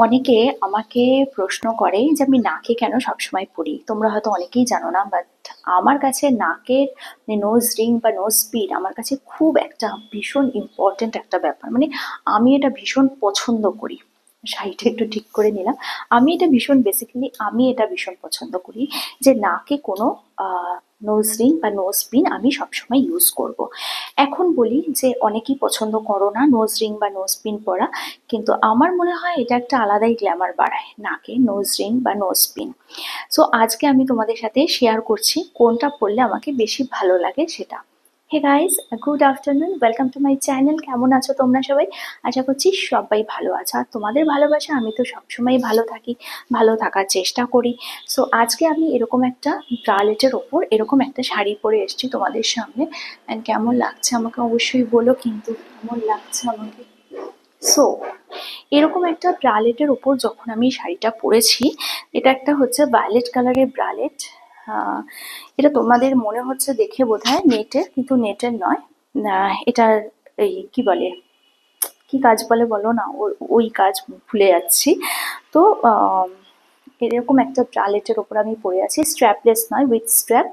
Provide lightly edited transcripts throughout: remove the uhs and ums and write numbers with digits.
অনেকে আমাকে প্রশ্ন করে যে আমি নাকে কেন সবসময় পরি। তোমরা হয়তো অনেকেই জানো না, বাট আমার কাছে নাকের নোজ রিং বা নোজ পিন আমার কাছে খুব একটা ভীষণ ইম্পর্টেন্ট একটা ব্যাপার। মানে আমি এটা ভীষণ পছন্দ করি। শাড়িটা একটু ঠিক করে নিলাম। আমি এটা ভীষণ পছন্দ করি যে নাকে কোনো নোজ রিং বা নোজ পিন আমি সবসময় ইউজ করব। এখন বলি যে অনেকেই পছন্দ করো না নোজ রিং বা নোজ পিন পরা, কিন্তু আমার মনে হয় এটা একটা আলাদাই গ্ল্যামার বাড়ায় নাকে নোজ রিং বা নোজ পিন। সো আজকে আমি তোমাদের সাথে শেয়ার করছি কোনটা পরলে আমাকে বেশি ভালো লাগে সেটা। Hey guys, good afternoon, welcome to my channel. কেমন আছো তোমরা সবাই? আশা করছি সবাই ভালো আছো, আর তোমাদের ভালোবাসা আমি তো সবসময় ভালো থাকি, ভালো থাকার চেষ্টা করি। সো আজকে আমি এরকম একটা ব্রালেটের ওপর এরকম একটা শাড়ি পরে এসেছি তোমাদের সামনে। অ্যান্ড কেমন লাগছে আমাকে অবশ্যই বলো, কিন্তু কেমন লাগছে আমাকে। সো এরকম একটা ব্রালেটের ওপর যখন আমি শাড়িটা পরেছি, এটা একটা হচ্ছে ভায়োলেট কালারের ব্রালেট। এটা তোমাদের মনে হচ্ছে দেখে বোধহয় নেটের, কিন্তু নেটের নয়। এটার এই কি বলে, কি কাজ বলে বলো না, ওই কাজ ভুলে যাচ্ছি। তো এরকম একটা ব্রালেটের ওপর আমি পরে আছি, স্ট্র্যাপলেস নয়, উইথ স্ট্র্যাপ।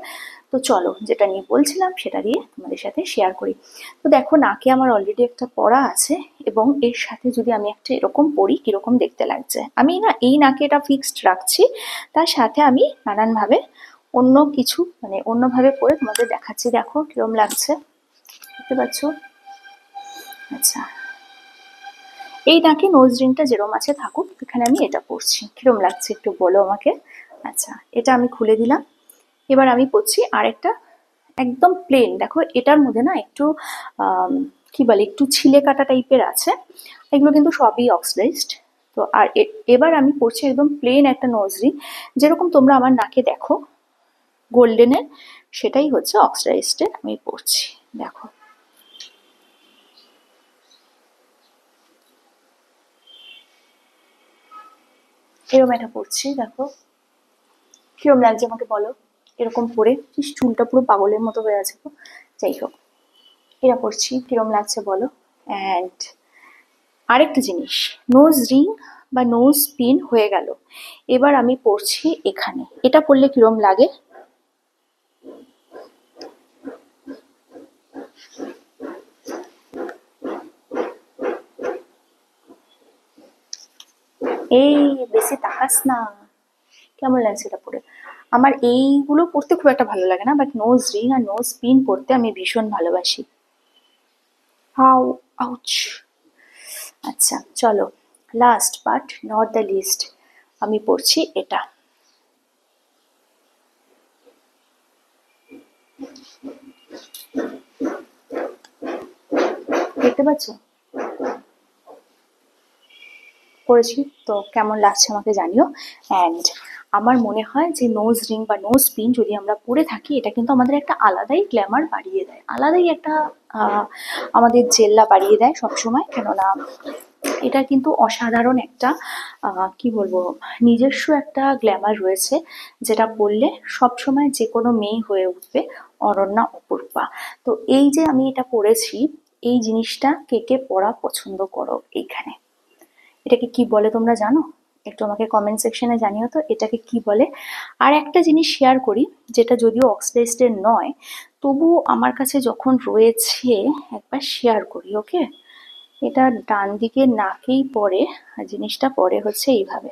তো চলো যেটা নিয়ে বলছিলাম সেটা দিয়ে তোমাদের সাথে শেয়ার করি। তো দেখো নাকে আমার অলরেডি একটা পরা আছে, এবং এর সাথে যদি আমি একটা এরকম পরি কিরকম দেখতে লাগছে। আমি না এই নাকে এটা ফিক্সড রাখছি, তার সাথে আমি নানানভাবে অন্য কিছু মানে অন্যভাবে পরে তোমাদের দেখাচ্ছি। দেখো কিরম লাগছে, দেখতে পাচ্ছ? আচ্ছা, এই নাকে নোজ রিংটা যেরম আছে থাকুক, এখানে আমি এটা পরছি। কিরম লাগছে একটু বলো আমাকে। আচ্ছা, এটা আমি খুলে দিলাম। এবার আমি পরছি আরেকটা একদম প্লেন। দেখো এটার মধ্যে না একটু কি বলে, একটু ছিলে কাটা টাইপের আছে। এগুলো কিন্তু সবই অক্সিডাইজড। তো আর এবার আমি পরছি একদম প্লেন একটা নোজ রিং, যেরকম তোমরা আমার নাকে দেখো গোল্ডেনের, সেটাই হচ্ছে অক্সিডাইজডের আমি পরছি। দেখো এরকম একটা পরছি, দেখো কিরম লাগছে আমাকে বলো। এরকম পরে চুলটা পুরো পাগলের মতো হয়ে আছে তো, যাই হোক এরা পরছি, কিরম লাগছে বলো। অ্যান্ড আরেকটা জিনিস, নোজ রিং বা নোজ পিন হয়ে গেল, এবার আমি পরছি এখানে। এটা পরলে কিরম লাগে? এই, বেশি তাকাস না। কেমন লাগছে এটা পরে? আমার এইগুলো পরতে খুব একটা ভালো লাগে না, বাট নোজ রিং আর নোজ পিন পরতে আমি ভীষণ ভালোবাসি। How, ouch. আচ্ছা চলো, last but not the least, আমি পরছি এটা। দেখতে পাচ্ছ করেছি? তো কেমন লাগছে আমাকে জানিও। অ্যান্ড আমার মনে হয় যে নোজ রিং বা নোজ পিন যদি আমরা পরে থাকি, এটা কিন্তু আমাদের একটা আলাদাই গ্ল্যামার বাড়িয়ে দেয়, আলাদাই একটা আমাদের জেল্লা বাড়িয়ে দেয় সবসময়। কেননা এটা কিন্তু অসাধারণ একটা কি বলবো, নিজস্ব একটা গ্ল্যামার রয়েছে, যেটা বললে সবসময় যে কোনো মেয়ে হয়ে উঠবে অনন্যা অপূর্বা। তো এই যে আমি এটা পরেছি, এই জিনিসটা কে কে পরা পছন্দ করো এইখানে? এটাকে কি বলে তোমরা জানো? একটু আমাকে কমেন্ট সেকশনে জানিও তো এটাকে কি বলে। আর একটা জিনিস শেয়ার করি, যেটা যদিও অক্সিডাইজড নয়, তবুও আমার কাছে যখন রয়েছে একবার শেয়ার করি, ওকে? এটা ডান দিকে নাকেই পড়ে, আর জিনিসটা পড়ে হচ্ছে এইভাবে।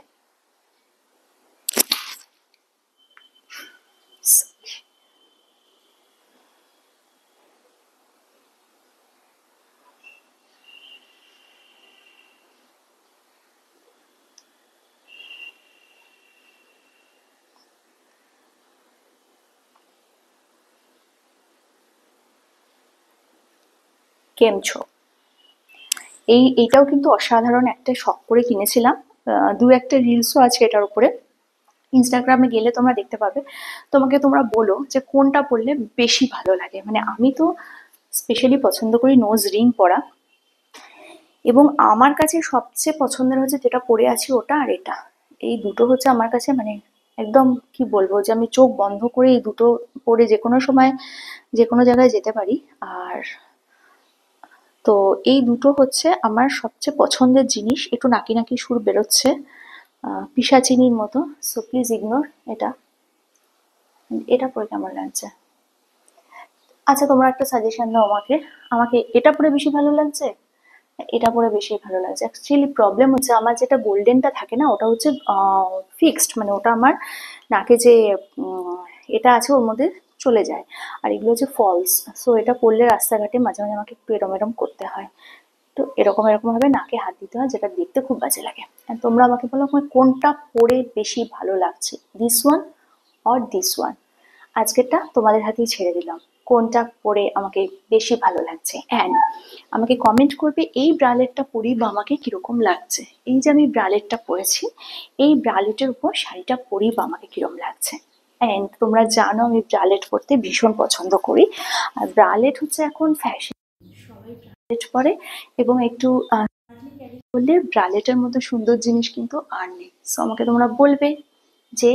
কেমছো? এইটাও কিন্তু অসাধারণ, একটা শখ করে কিনেছিলাম। দু একটা রিলসও আছে এটার উপরে, ইনস্টাগ্রামে গেলে তোমরা দেখতে পাবে। তোমরা বলো যে কোনটা পরলে বেশি ভালো লাগে। মানে আমি তো স্পেশালি পছন্দ করি নোজ রিং পরা, এবং আমার কাছে সবচেয়ে পছন্দের হচ্ছে যেটা পরে আছি ওটা আর এটা। এই দুটো হচ্ছে আমার কাছে মানে একদম কি বলবো, যে আমি চোখ বন্ধ করে এই দুটো পরে যে কোনো সময় যে কোনো জায়গায় যেতে পারি। আর তো এই দুটো হচ্ছে আমার সবচেয়ে পছন্দের জিনিস। একটু নাকি নাকি সুর বেরোচ্ছে, পিশাচিনির মতো, সো প্লিজ ইগনোর এটা। এটা পরে কেমন লাগছে? আচ্ছা তোমরা একটা সাজেশন দাও আমাকে, আমাকে এটা পরে বেশি ভালো লাগছে, এটা পরে বেশি ভালো লাগছে। অ্যাকচুয়ালি প্রবলেম হচ্ছে আমার যেটা গোল্ডেনটা থাকে না ওটা হচ্ছে ফিক্সড, মানে ওটা আমার নাকে যে উম, এটা আছে ওর মধ্যে চলে যায়। আর এগুলো হচ্ছে ফলস, সো এটা পরলে রাস্তাঘাটে মাঝে মাঝে আমাকে একটু এরম এরম করতে হয়। তো এরকম এরকম ভাবে নাকে হাত দিতে হয়, যেটা দেখতে খুব বাজে লাগে। আর তোমরা আমাকে বলো আমার কোনটা পরে বেশি ভালো লাগছে, this one or this one. আজকেরটা তোমাদের হাতেই ছেড়ে দিলাম, কোনটা পরে আমাকে বেশি ভালো লাগছে। অ্যান্ড আমাকে কমেন্ট করবে এই ব্রালেটটা পরি বা আমাকে কিরকম লাগছে। এই যে আমি ব্রালেটটা পরেছি, এই ব্রালেটের উপর শাড়িটা পরি বা আমাকে কিরকম লাগছে। অ্যান্ড তোমরা জানো আমি ব্রালেট পরতে ভীষণ পছন্দ করি, আর ব্রালেট হচ্ছে এখন ফ্যাশন, সবাই ব্রালেট পরে। এবং একটু বললে ব্রালেটের মতো সুন্দর জিনিস কিন্তু আর নেই। সো আমাকে তোমরা বলবে যে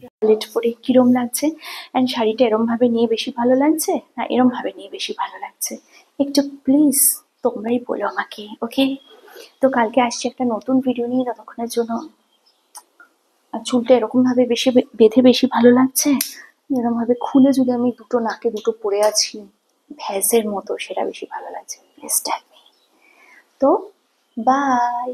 ব্রালেট পরে কিরম লাগছে, অ্যান্ড শাড়িটা এরম ভাবে নিয়ে বেশি ভালো লাগছে না এরম ভাবে নিয়ে বেশি ভালো লাগছে, একটু প্লিজ তোমরাই বলো আমাকে, ওকে? তো কালকে আসছি একটা নতুন ভিডিও নিয়ে, ততক্ষণের জন্য। আর চুলটা এরকম ভাবে বেশি বেঁধে বেশি ভালো লাগছে, এরকম ভাবে খুলে যদি আমি দুটো নাকে দুটো পরে আছি ভ্যাজের মতো, সেটা বেশি ভালো লাগছে। Please tell me. তো বাই।